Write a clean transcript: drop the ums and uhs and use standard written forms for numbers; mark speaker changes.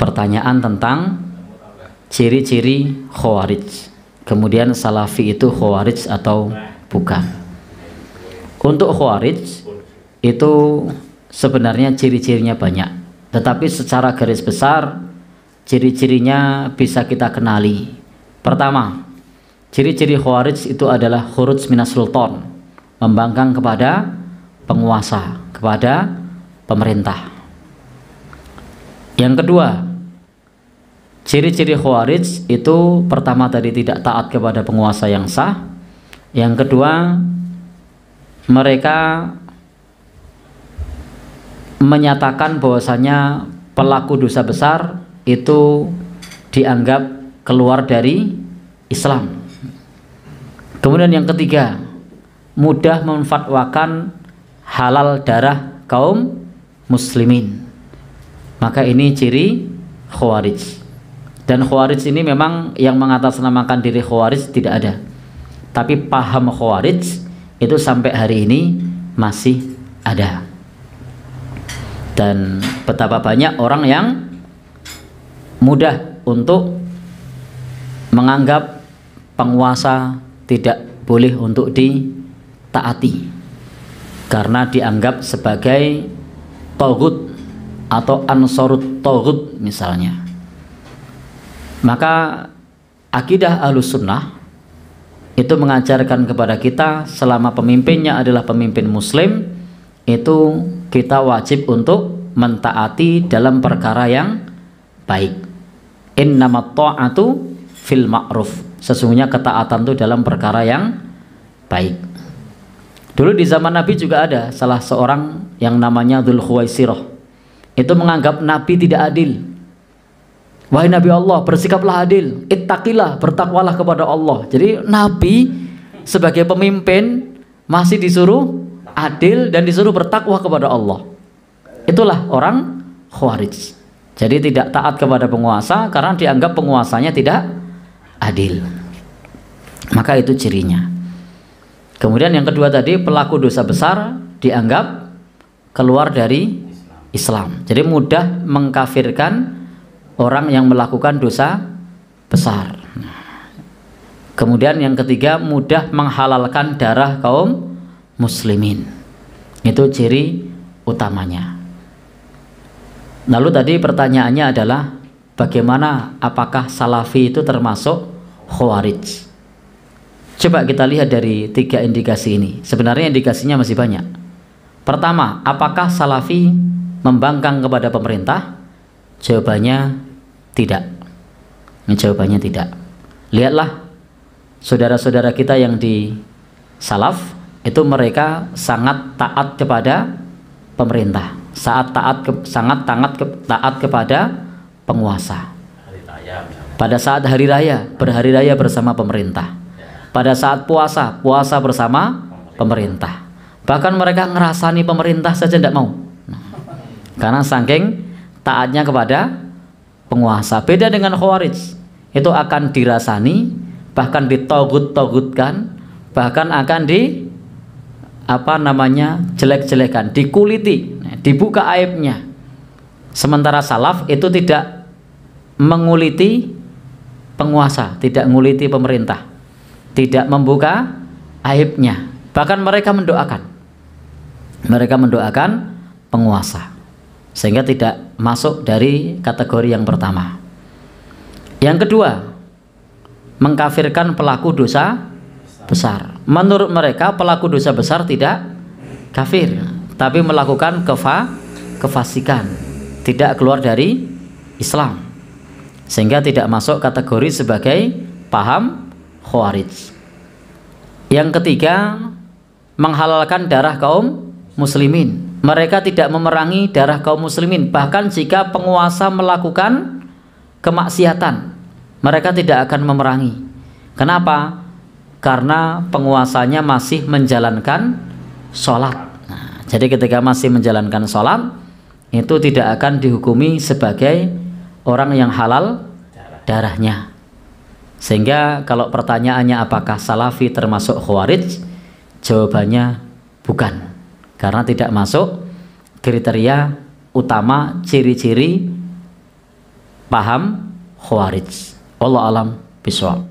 Speaker 1: pertanyaan tentang ciri-ciri Khawarij. Kemudian Salafi itu Khawarij atau bukan. Untuk Khawarij itu sebenarnya ciri-cirinya banyak, tetapi secara garis besar ciri-cirinya bisa kita kenali. Pertama, ciri-ciri Khawarij itu adalah khuruj minas sultan, membangkang kepada penguasa, kepada pemerintah. Yang kedua, ciri-ciri Khawarij itu pertama tadi tidak taat kepada penguasa yang sah. Yang kedua, mereka menyatakan bahwasanya pelaku dosa besar itu dianggap keluar dari Islam. Kemudian yang ketiga, mudah memfatwakan halal darah kaum muslimin. Maka ini ciri Khawarij. Dan Khawarij ini memang yang mengatasnamakan diri Khawarij tidak ada, tapi paham Khawarij itu sampai hari ini masih ada. Dan betapa banyak orang yang mudah untuk menganggap penguasa tidak boleh untuk ditaati karena dianggap sebagai taghut atau ansarut taghut misalnya. Maka akidah Ahlus Sunnah itu mengajarkan kepada kita selama pemimpinnya adalah pemimpin muslim, itu kita wajib untuk mentaati dalam perkara yang baik. Innamat ta'atu fil ma'ruf. Sesungguhnya ketaatan itu dalam perkara yang baik. Dulu di zaman Nabi juga ada salah seorang yang namanya Dzul Khuwaisirah. Itu menganggap Nabi tidak adil. Wahai Nabi Allah, bersikaplah adil, ittaqillah, bertakwalah kepada Allah. Jadi Nabi sebagai pemimpin masih disuruh adil dan disuruh bertakwa kepada Allah. Itulah orang Khawarij. Jadi tidak taat kepada penguasa karena dianggap penguasanya tidak adil. Maka itu cirinya. Kemudian yang kedua tadi, pelaku dosa besar dianggap keluar dari Islam. Jadi mudah mengkafirkan orang yang melakukan dosa besar. Kemudian yang ketiga, mudah menghalalkan darah kaum muslimin. Itu ciri utamanya. Lalu tadi pertanyaannya adalah bagaimana, apakah Salafi itu termasuk Khawarij? Coba kita lihat dari tiga indikasi ini. Sebenarnya indikasinya masih banyak. Pertama, apakah Salafi membangkang kepada pemerintah? Jawabannya tidak. Ini jawabannya tidak. Lihatlah saudara-saudara kita yang di Salaf, itu mereka sangat taat kepada pemerintah, sangat taat kepada penguasa. Pada saat hari raya, berhari raya bersama pemerintah. Pada saat puasa, puasa bersama pemerintah. Bahkan mereka ngerasani pemerintah saja tidak mau. Karena saking taatnya kepada penguasa. Beda dengan Khawarij, itu akan dirasani, bahkan ditogut-togutkan, bahkan akan jelek-jelekan, dikuliti, dibuka aibnya. Sementara Salaf itu tidak menguliti penguasa, tidak menguliti pemerintah, tidak membuka aibnya, bahkan mereka mendoakan penguasa, sehingga tidak masuk dari kategori yang pertama. Yang kedua, mengkafirkan pelaku dosa besar. Menurut mereka pelaku dosa besar tidak kafir, tapi melakukan kefasikan, tidak keluar dari Islam, sehingga tidak masuk kategori sebagai paham Khawarij. Yang ketiga, menghalalkan darah kaum muslimin. Mereka tidak memerangi darah kaum muslimin, bahkan jika penguasa melakukan kemaksiatan, mereka tidak akan memerangi. Kenapa? Karena penguasanya masih menjalankan sholat. Nah, jadi ketika masih menjalankan sholat, itu tidak akan dihukumi sebagai orang yang halal darahnya. Sehingga kalau pertanyaannya apakah Salafi termasuk Khawarij, jawabannya bukan, karena tidak masuk kriteria utama ciri-ciri paham Khawarij. Wallahu alam bishawab.